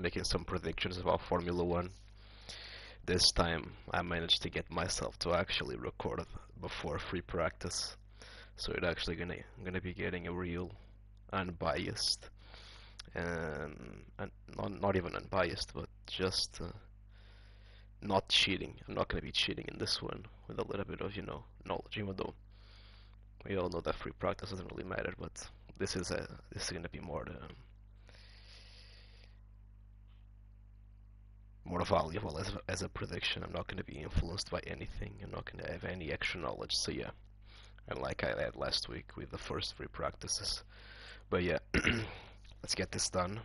making some predictions about Formula One. This time I managed to get myself to actually record before free practice, so it's actually gonna be getting a real unbiased and not even unbiased, but just not cheating. I'm not gonna be cheating in this one with a little bit of knowledge, even though we all know that free practice doesn't really matter. But this is gonna be more valuable as a prediction. I'm not gonna be influenced by anything. I'm not gonna have any extra knowledge. So yeah, and like I had last week with the first free practices. But yeah, let's get this done.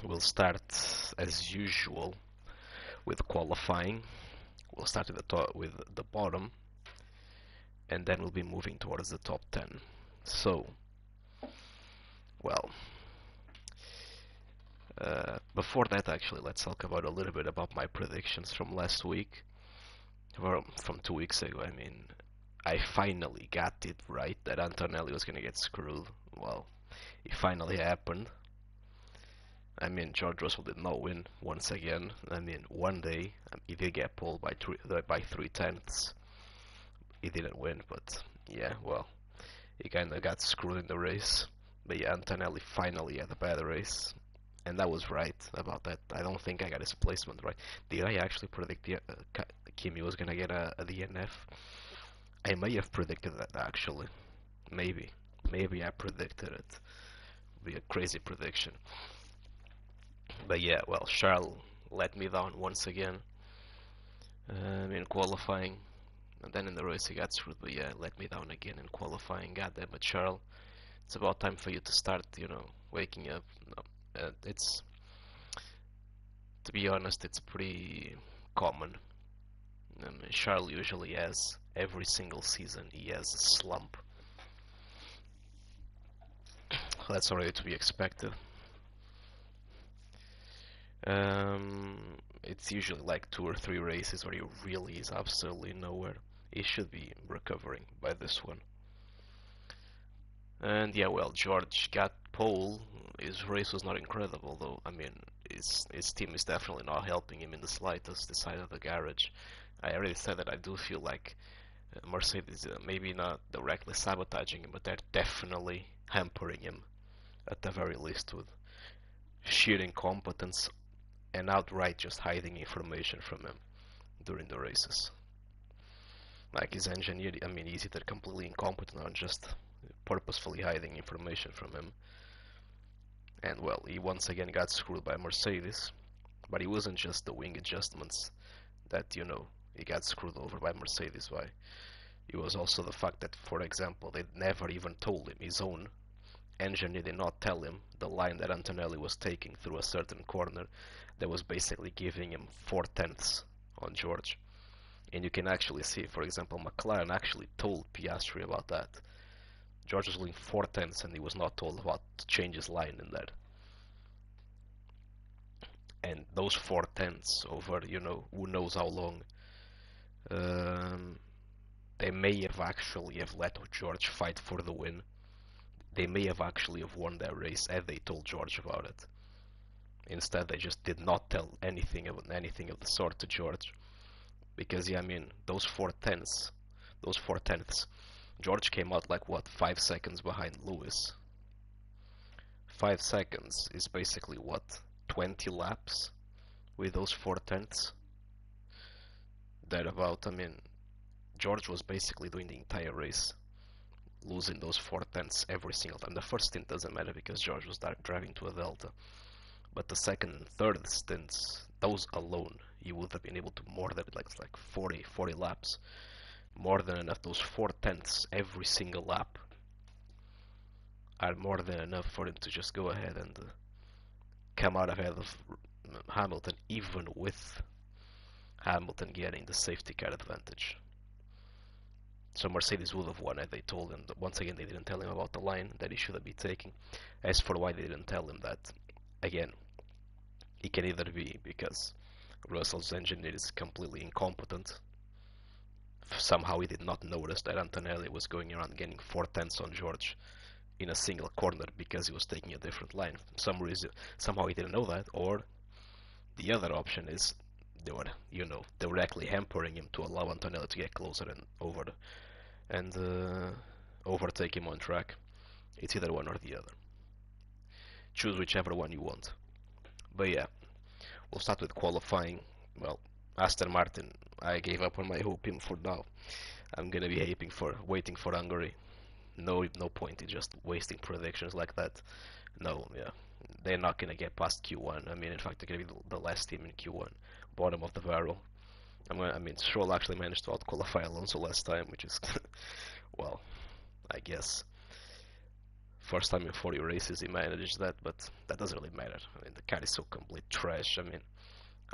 We'll start as usual with qualifying. We'll start at the top with the bottom, and then we'll be moving towards the top 10. So, well, before that, actually, let's talk about a little bit about my predictions from last week, or from 2 weeks ago. I mean, I finally got it right that Antonelli was gonna get screwed. Well, it finally happened. I mean, George Russell did not win once again. I mean, one day he did get pulled by 3/10. He didn't win, but yeah, well, he kind of got screwed in the race. But yeah, Antonelli finally had a better race, and that was right about that. I don't think I got his placement right. Did I actually predict Kimi was gonna get a DNF? I may have predicted that actually. Maybe I predicted it. It'd be a crazy prediction. But yeah, well, Charles let me down once again in qualifying, and then in the race he got screwed. But yeah, let me down again in qualifying. Goddamn it, Charles! It's about time for you to start, waking up. No, it's, to be honest, it's pretty common. Charles usually has every single season he has a slump. That's already to be expected. It's usually like 2 or 3 races where he really is absolutely nowhere. He should be recovering by this one. And yeah, well, George got pole. His race was not incredible, though. I mean, his team is definitely not helping him in the slightest. The side of the garage. I already said that I do feel like Mercedes maybe not directly sabotaging him, but they're definitely hampering him at the very least with sheer incompetence and outright just hiding information from him during the races. Like his engineer, I mean, is either completely incompetent or just purposefully hiding information from him. And well, he once again got screwed by Mercedes, but it wasn't just the wing adjustments that, he got screwed over by Mercedes by. It was also the fact that, for example, they never even told him, his own engineer did not tell him the line that Antonelli was taking through a certain corner that was basically giving him 4/10 on George. And you can actually see, for example, McLaren actually told Piastri about that. George was losing 4/10 and he was not told about to change his line in that. And those 4/10 over, who knows how long, they may have actually have let George fight for the win. They may have actually have won that race had they told George about it. Instead, they just did not tell anything of the sort to George. Because, yeah, I mean, those 4/10, George came out like, what, 5 seconds behind Lewis. 5 seconds is basically, what, 20 laps with those 4/10? That about, I mean, George was basically doing the entire race, losing those 4/10 every single time. The first stint doesn't matter because George was driving to a delta. But the second and third stints, those alone, you would have been able to more than like 40 laps. More than enough. Those 4/10 every single lap are more than enough for him to just go ahead and come out ahead of Hamilton, even with Hamilton getting the safety car advantage. So Mercedes would have won had they told him. Once again, they didn't tell him about the line that he should be taking. As for why they didn't tell him that, again, it can either be because Russell's engineer is completely incompetent. Somehow he did not notice that Antonelli was going around getting 4/10 on George in a single corner because he was taking a different line. For some reason, somehow he didn't know that, or the other option is they were, directly hampering him to allow Antonelli to get closer and overtake him on track. It's either one or the other. Choose whichever one you want. But yeah, we'll start with qualifying. Well, Aston Martin, I gave up on my hoping for now. I'm gonna be waiting for Hungary. No point in just wasting predictions like that. No, yeah, they're not gonna get past Q1. I mean, in fact, they're gonna be the last team in Q1, bottom of the barrel. Stroll actually managed to outqualify Alonso last time, which is, well, I guess first time in 40 races he managed that, but that doesn't really matter. I mean, the car is so complete trash. I mean,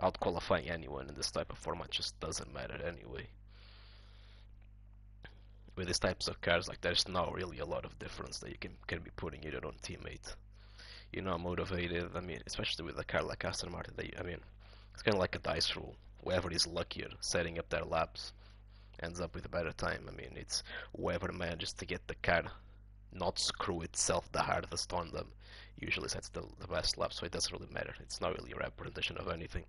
outqualifying anyone in this type of format just doesn't matter anyway. With these types of cars, like there's not really a lot of difference that you can be putting in your own teammate. You're not motivated. I mean, especially with a car like Aston Martin, it's kind of like a dice roll. Whoever is luckier setting up their laps ends up with a better time. I mean, it's whoever manages to get the car not screw itself the hardest on them usually sets the best lap, so it doesn't really matter. It's not really a representation of anything.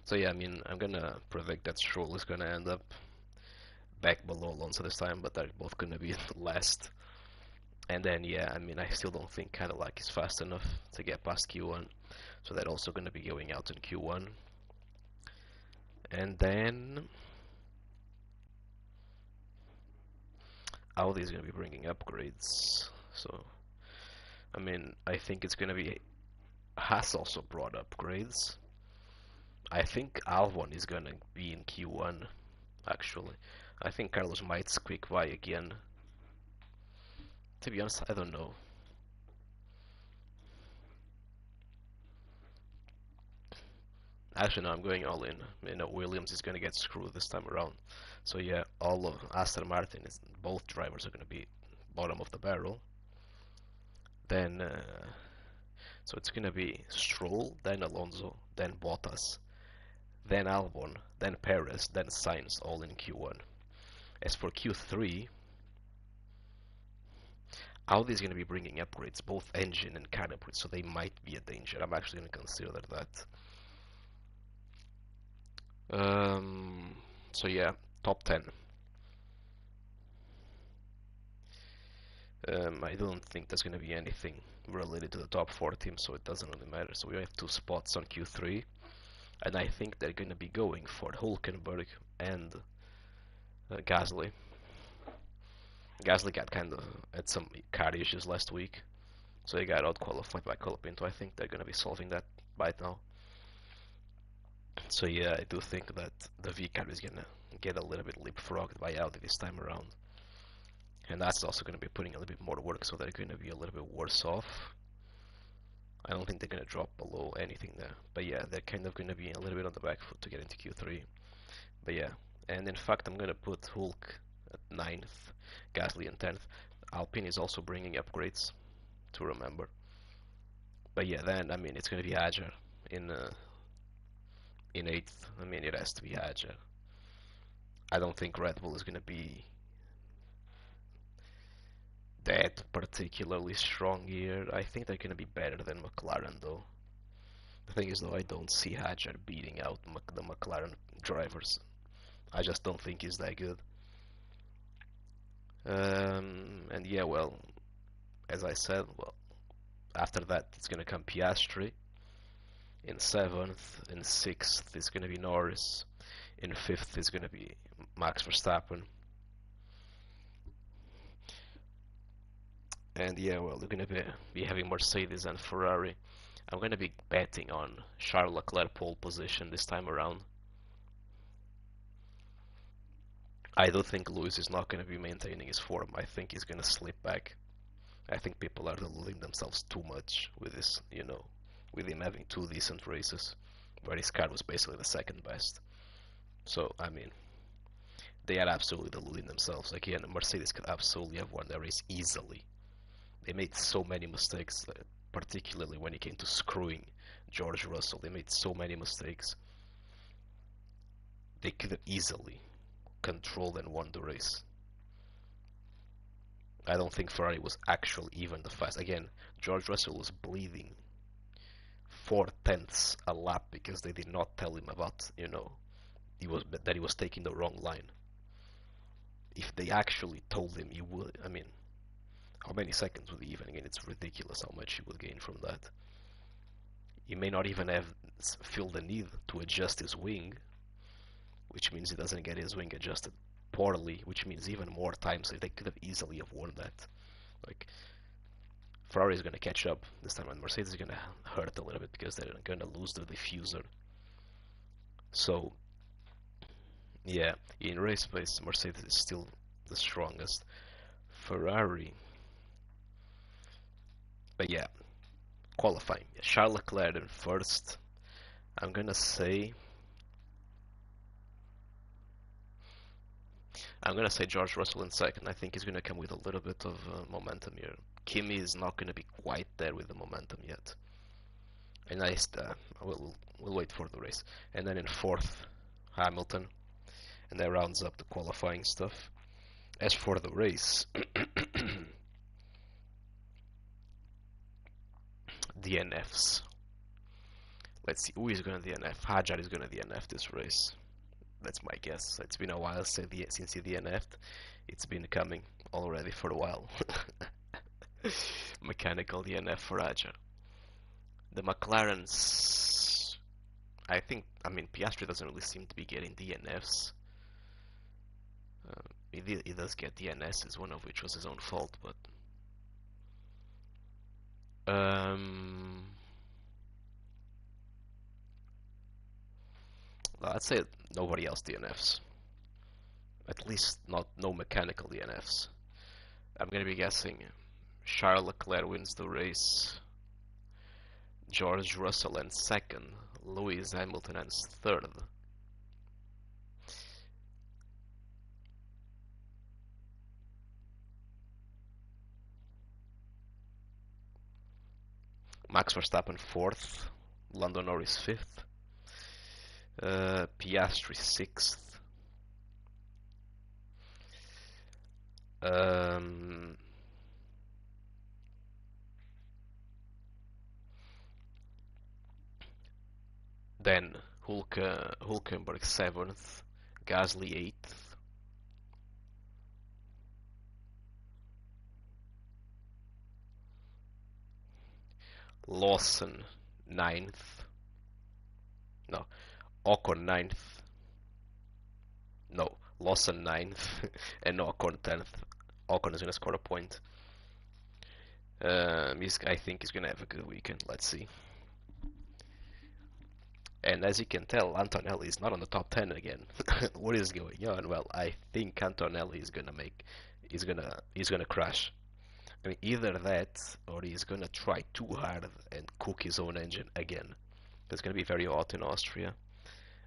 So yeah, I mean, I'm gonna predict that Stroll is gonna end up back below Alonso this time, but they're both gonna be last. And then yeah, I mean, I still don't think Cadillac is fast enough to get past Q1, so they're also gonna be going out in Q1. And then Audi is gonna be bringing upgrades. So I mean, I think it's gonna be Haas also brought upgrades. I think Albon is gonna be in Q1, actually. I think Carlos might squeak by again. To be honest, I don't know. Actually, no, I'm going all in. Williams is gonna get screwed this time around. So yeah, all of Aston Martin both drivers are gonna be bottom of the barrel. Then, so it's gonna be Stroll, then Alonso, then Bottas, then Albon, then Perez, then Sainz, all in Q1. As for Q3, Audi is going to be bringing upgrades, both engine and car upgrades, so they might be a danger. I'm actually going to consider that. So yeah, top 10. I don't think there's going to be anything related to the top 4 teams, so it doesn't really matter. So we have 2 spots on Q3, and I think they're going to be going for Hulkenberg and Gasly. Gasly got had some car issues last week, so he got out qualified by Colapinto. I think they're going to be solving that by now. So yeah, I do think that the V car is going to get a little bit leapfrogged by Audi this time around. And that's also going to be putting a little bit more work, so they're going to be a little bit worse off. I don't think they're going to drop below anything there. But yeah, they're kind of going to be a little bit on the back foot to get into Q3. But yeah, and in fact, I'm going to put Hulk at 9th, Gasly in 10th. Alpine is also bringing upgrades, to remember. But yeah, then, I mean, it's going to be Ager in 8th. I mean, it has to be Ager. I don't think Red Bull is going to be that particularly strong here. I think they're going to be better than McLaren, though. The thing is, though, I don't see Hadjar beating out the McLaren drivers. I just don't think he's that good. And yeah, well, as I said, well, after that it's going to come Piastri. In 7th, in 6th is going to be Norris. In 5th is going to be Max Verstappen. And yeah, well, they're going to be having Mercedes and Ferrari. I'm going to be betting on Charles Leclerc pole position this time around. I do think Lewis is not going to be maintaining his form. I think he's going to slip back. I think people are deluding themselves too much with this, with him having 2 decent races, where his car was basically the second best. So, I mean, they are absolutely deluding themselves. Again, Mercedes could absolutely have won the race easily. They made so many mistakes, particularly when it came to screwing George Russell. They made so many mistakes. They could have easily controlled and won the race. I don't think Ferrari was actually even the fast. Again, George Russell was bleeding 4 tenths a lap because they did not tell him about, that he was taking the wrong line. If they actually told him, he would. I mean, how many seconds would he even gain? It's ridiculous how much he would gain from that. He may not even have feel the need to adjust his wing, which means he doesn't get his wing adjusted poorly, which means even more time. So they could have easily have won that. Like, Ferrari is going to catch up this time, and Mercedes is going to hurt a little bit because they're going to lose the diffuser. So, yeah, in race pace, Mercedes is still the strongest. Ferrari, but yeah, qualifying. Charles Leclerc in first. I'm gonna say George Russell in second. I think he's gonna come with a little bit of momentum here. Kimi is not gonna be quite there with the momentum yet. And we'll wait for the race. And then in fourth, Hamilton, and that rounds up the qualifying stuff. As for the race, DNFs. Let's see who is gonna DNF. Hajar is gonna DNF this race. That's my guess. It's been a while since he DNF'd. It's been coming already for a while. Mechanical DNF for Hajar. The McLarens, I mean, Piastri doesn't really seem to be getting DNFs. He does get DNSs, one of which was his own fault, but I'd say nobody else DNFs. At least no mechanical DNFs. I'm gonna be guessing Charles Leclerc wins the race. George Russell ends second. Lewis Hamilton ends third. Max Verstappen fourth. Lando Norris fifth. Piastri sixth. Then Hulkenberg 7th, Gasly 8th, Lawson 9th, no, Ocon 9th, no, Lawson 9th, and Ocon 10th. Ocon is going to score a point. I think he's going to have a good weekend. Let's see. And as you can tell, Antonelli is not on the top 10 again. What is going on? Well, I think Antonelli is gonna crash. I mean, either that or he's gonna try too hard and cook his own engine again. It's gonna be very hot in Austria,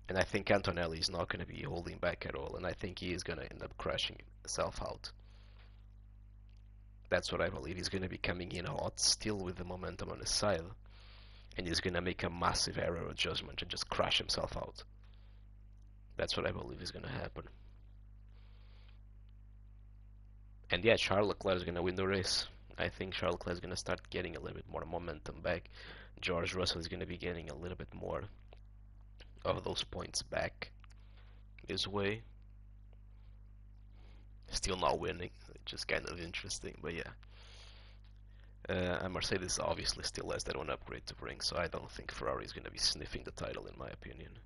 and I think Antonelli is not gonna be holding back at all, and I think he is gonna end up crashing himself out. That's what I believe. He's gonna be coming in hot, still with the momentum on his side, and he's gonna make a massive error of judgment and just crash himself out. That's what I believe is gonna happen. And yeah, Charles Leclerc is gonna win the race. I think Charles Leclerc is gonna start getting a little bit more momentum back. George Russell is gonna be getting a little bit more of those points back his way. Still not winning, which is kind of interesting, but yeah. And Mercedes obviously still has that one upgrade to bring, so I don't think Ferrari is going to be sniffing the title, in my opinion.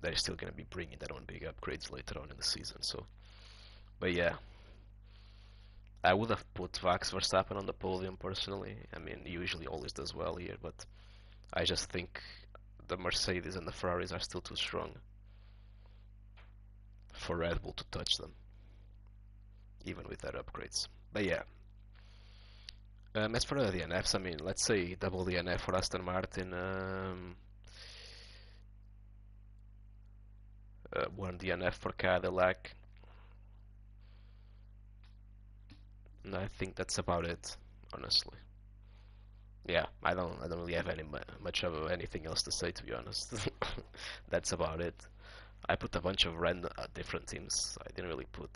They're still going to be bringing their own big upgrades later on in the season, so. But yeah, I would have put Max Verstappen on the podium personally. I mean, he usually always does well here, but I just think the Mercedes and the Ferraris are still too strong for Red Bull to touch them, even with their upgrades. But yeah. As for the DNFs, I mean, let's say double DNF for Aston Martin, one DNF for Cadillac. And I think that's about it, honestly. Yeah, I don't really have much of anything else to say, to be honest. That's about it. I put a bunch of random different teams. I didn't really put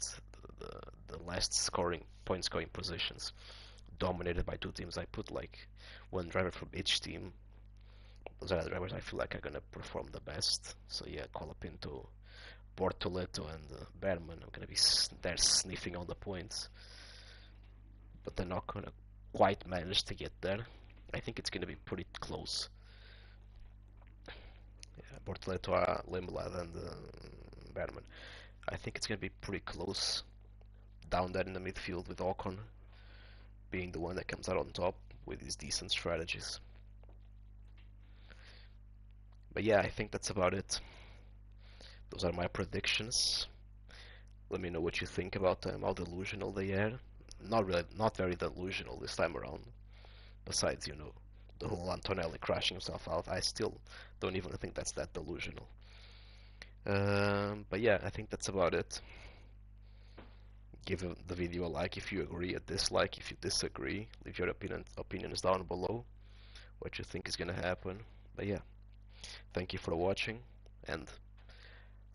the the last point scoring positions, dominated by two teams. I put like one driver from each team. Those are the drivers I feel like are gonna perform the best. So yeah, Colapinto, Bortoleto, and Berman are gonna be there sniffing on the points, but they're not gonna quite manage to get there. I think it's gonna be pretty close. Yeah, Bortoleto, Limblad, and Berman. I think it's gonna be pretty close down there in the midfield, with Ocon being the one that comes out on top with his decent strategies. But yeah, I think that's about it. Those are my predictions. Let me know what you think about them, how delusional they are. Not very delusional this time around. Besides, the whole Antonelli crashing himself out, I still don't even think that's that delusional. But yeah, I think that's about it. Give the video a like if you agree, a dislike if you disagree. Leave your opinions down below, what you think is gonna happen. But yeah, thank you for watching, and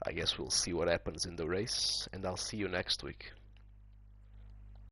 I guess we'll see what happens in the race, and I'll see you next week.